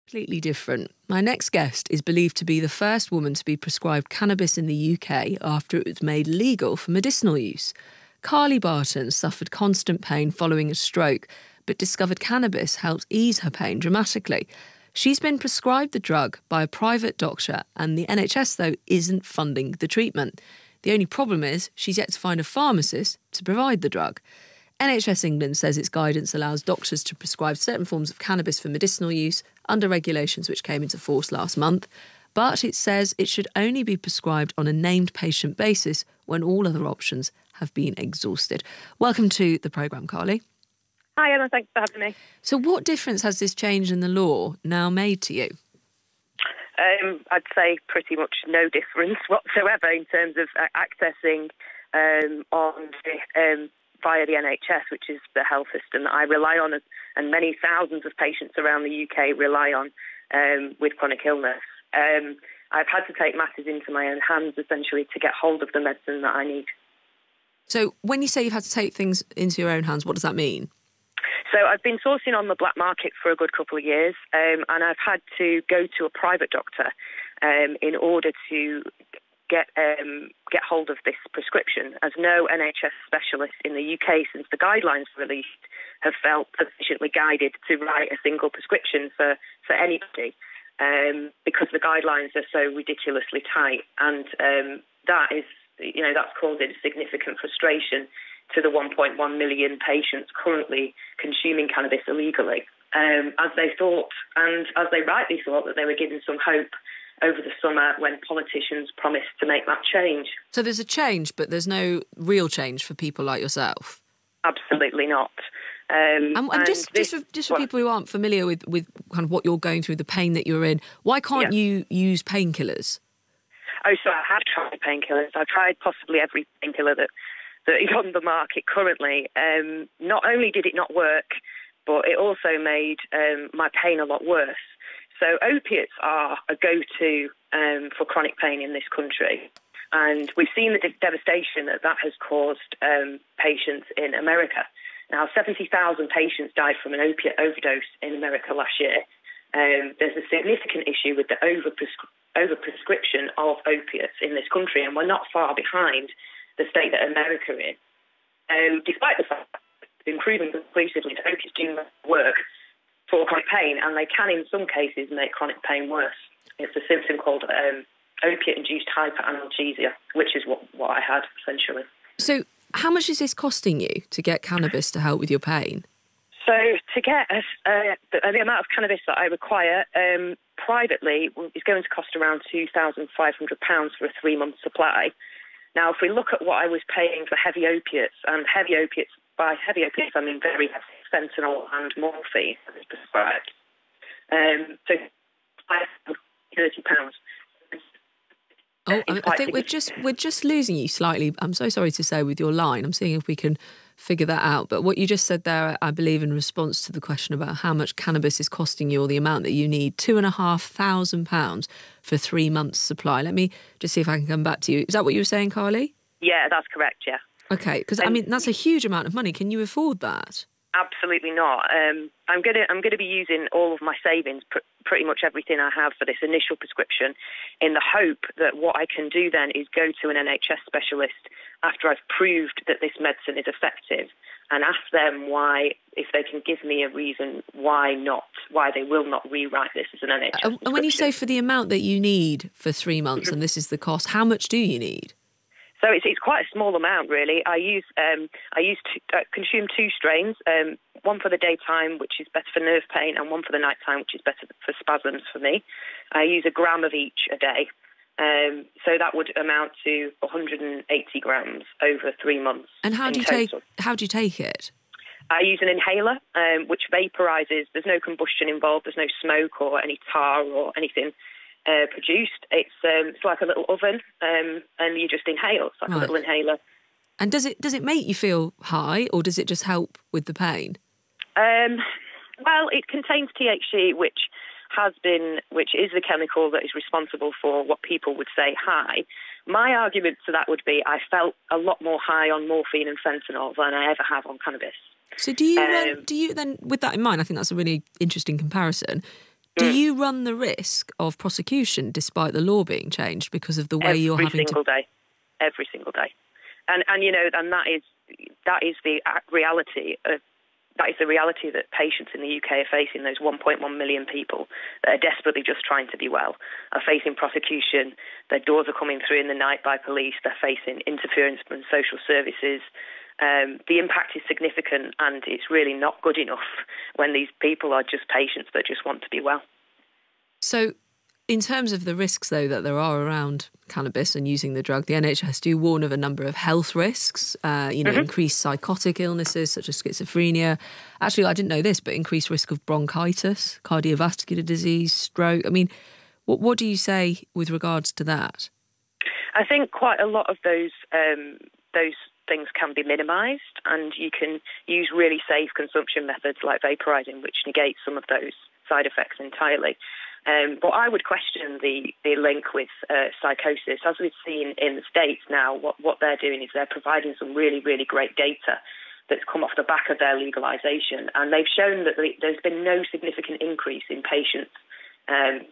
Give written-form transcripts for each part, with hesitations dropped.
Completely different. My next guest is believed to be the first woman to be prescribed cannabis in the UK after it was made legal for medicinal use. Carly Barton suffered constant pain following a stroke, but discovered cannabis helped ease her pain dramatically. She's been prescribed the drug by a private doctor, and the NHS, though, isn't funding the treatment. The only problem is she's yet to find a pharmacist to provide the drug. NHS England says its guidance allows doctors to prescribe certain forms of cannabis for medicinal use under regulations which came into force last month, but it says it should only be prescribed on a named patient basis when all other options have been exhausted. Welcome to the programme, Carly. Hi, Emma. Thanks for having me. So what difference has this change in the law now made to you? I'd say pretty much no difference whatsoever in terms of accessing via the NHS, which is the health system that I rely on and many thousands of patients around the UK rely on with chronic illness. I've had to take matters into my own hands, essentially, to get hold of the medicine that I need. So when you say you've had to take things into your own hands, what does that mean? So I've been sourcing on the black market for a good couple of years, and I've had to go to a private doctor in order to get hold of this prescription, as no NHS specialist in the UK, since the guidelines were released, have felt sufficiently guided to write a single prescription for anybody, because the guidelines are so ridiculously tight, and that's causing significant frustration to the 1.1 million patients currently consuming cannabis illegally, as they thought, and as they rightly thought, that they were given some hope over the summer when politicians promised to make that change. So there's a change, but there's no real change for people like yourself? Absolutely not. And just for people who aren't familiar with kind of what you're going through, the pain that you're in, why can't you use painkillers? Oh, so I have tried painkillers. I've tried possibly every painkiller that is on the market currently. Not only did it not work, but it also made my pain a lot worse. So opiates are a go-to for chronic pain in this country. And we've seen the devastation that has caused patients in America. Now, 70,000 patients died from an opiate overdose in America last year. There's a significant issue with the overprescription of opiates in this country, and we're not far behind the state that America is. Despite the fact that it's been proven conclusively that opiates do not work for chronic pain, and they can, in some cases, make chronic pain worse. It's a symptom called opiate-induced hyperanalergia, which is what I had, essentially. So how much is this costing you to get cannabis to help with your pain? So to get the amount of cannabis that I require privately is going to cost around £2,500 for a 3-month supply. Now, if we look at what I was paying for heavy opiates, and by heavy opiates I mean very heavy, fentanyl and morphine that is prescribed. So £30. Oh, I think we're just losing you slightly. I'm so sorry to say with your line. I'm seeing if we can figure that out. But what you just said there, I believe, in response to the question about how much cannabis is costing you or the amount that you need, £2,500 for 3 months' supply. Let me just see if I can come back to you. Is that what you were saying, Carly? Yeah, that's correct. Yeah. Okay, because I mean that's a huge amount of money. Can you afford that? Absolutely not. I'm gonna be using all of my savings, pretty much everything I have for this initial prescription, in the hope that what I can do then is go to an NHS specialist after I've proved that this medicine is effective, and ask them why, if they can give me a reason why they will not rewrite this as an NHS prescription. And when you say for the amount that you need for 3 months, and this is the cost, how much do you need? So it's quite a small amount, really. I consume 2 strains, one for the daytime, which is better for nerve pain, and one for the nighttime, which is better for spasms for me. I use a gram of each a day. So that would amount to 180 grams over 3 months. And how do you take it? I use an inhaler, which vaporizes. There's no combustion involved. There's no smoke or any tar or anything produced. It's like a little oven, and you just inhale. It's like a little inhaler. And does it make you feel high, or does it just help with the pain? Well, it contains THC, which is the chemical that is responsible for what people would say high. My argument to that would be I felt a lot more high on morphine and fentanyl than I ever have on cannabis. So do you then, with that in mind, I think that's a really interesting comparison, Do you run the risk of prosecution despite the law being changed because of the way you're having to... Every single day. And that is the reality of... That is the reality that patients in the UK are facing. Those 1.1 million people that are desperately just trying to be well are facing prosecution. Their doors are coming through in the night by police. They're facing interference from social services. The impact is significant, and it's really not good enough when these people are just patients that just want to be well. So in terms of the risks, though, that there are around cannabis and using the drug, the NHS do warn of a number of health risks, increased psychotic illnesses such as schizophrenia. Actually, I didn't know this, but increased risk of bronchitis, cardiovascular disease, stroke. I mean, what do you say with regards to that? I think quite a lot of those things can be minimised, and you can use really safe consumption methods like vaporising, which negates some of those side effects entirely. But I would question the link with psychosis. As we've seen in the States now, what they're doing is they're providing some really, really great data that's come off the back of their legalisation. And they've shown that there's been no significant increase in patients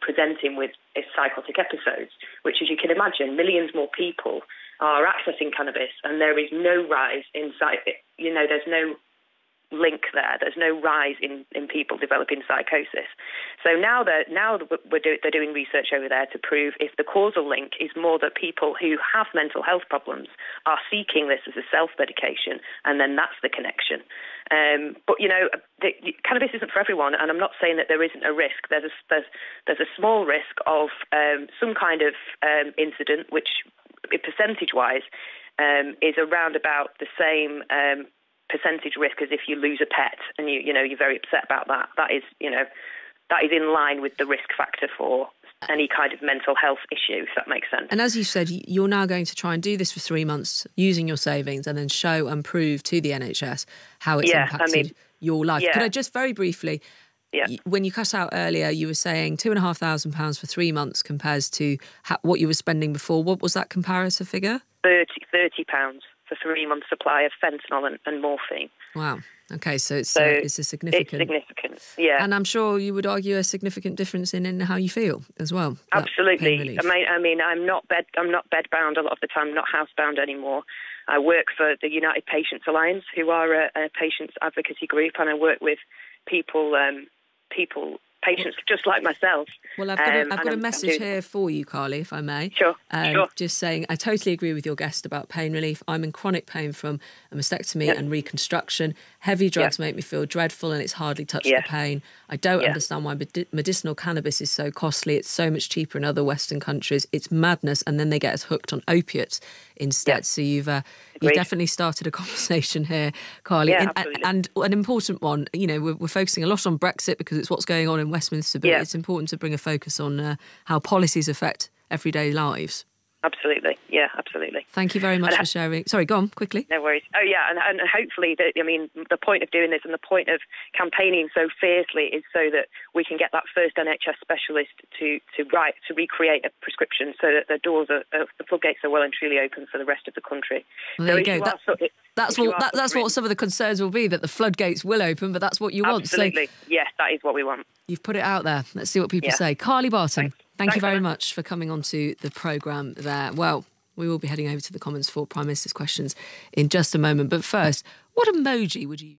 presenting with psychotic episodes, which, as you can imagine, millions more people are accessing cannabis, and there is no rise in there's no link there. There's no rise in people developing psychosis. So now they're doing research over there to prove if the causal link is more that people who have mental health problems are seeking this as a self-medication, and then that's the connection. But cannabis isn't for everyone, and I'm not saying that there isn't a risk. There's a small risk of some kind of incident, which percentage-wise is around about the same percentage risk as if you lose a pet and you're very upset about that. That is in line with the risk factor for any kind of mental health issue, if that makes sense. And as you said, you're now going to try and do this for 3 months using your savings and then show and prove to the NHS how it's impacted your life. Could I just very briefly, when you cut out earlier, you were saying £2,500 for 3 months compares to what you were spending before. What was that comparative figure? £30 for 3 months' supply of fentanyl and morphine. Wow. Okay, so it's a significant... It's significant, yeah. And I'm sure you would argue a significant difference in how you feel as well. Absolutely. I mean, I'm not bedbound a lot of the time. I'm not housebound anymore. I work for the United Patients Alliance, who are a patients advocacy group, and I work with patients just like myself. Well, I've got a message here for you, Carly, if I may. Sure. Just saying, I totally agree with your guest about pain relief. I'm in chronic pain from a mastectomy and reconstruction. Heavy drugs make me feel dreadful, and it's hardly touched the pain. I don't understand why medicinal cannabis is so costly. It's so much cheaper in other Western countries. It's madness, and then they get us hooked on opiates instead. So you've definitely started a conversation here, Carly, and an important one. We're focusing a lot on Brexit because it's what's going on in Westminster, but it's important to bring a focus on how policies affect everyday lives. Absolutely. Yeah, absolutely. Thank you very much for sharing. Sorry, go on, quickly. No worries. Oh, yeah, and hopefully, the point of doing this and the point of campaigning so fiercely is so that we can get that first NHS specialist to recreate a prescription so that the floodgates are well and truly open for the rest of the country. Well, there you go. That's what some of the concerns will be, that the floodgates will open, but that's what you want. Absolutely. Yes, that is what we want. You've put it out there. Let's see what people say. Carly Barton. Thank you very much for coming on to the programme there. Well, we will be heading over to the Commons for Prime Minister's questions in just a moment. But first, what emoji would you...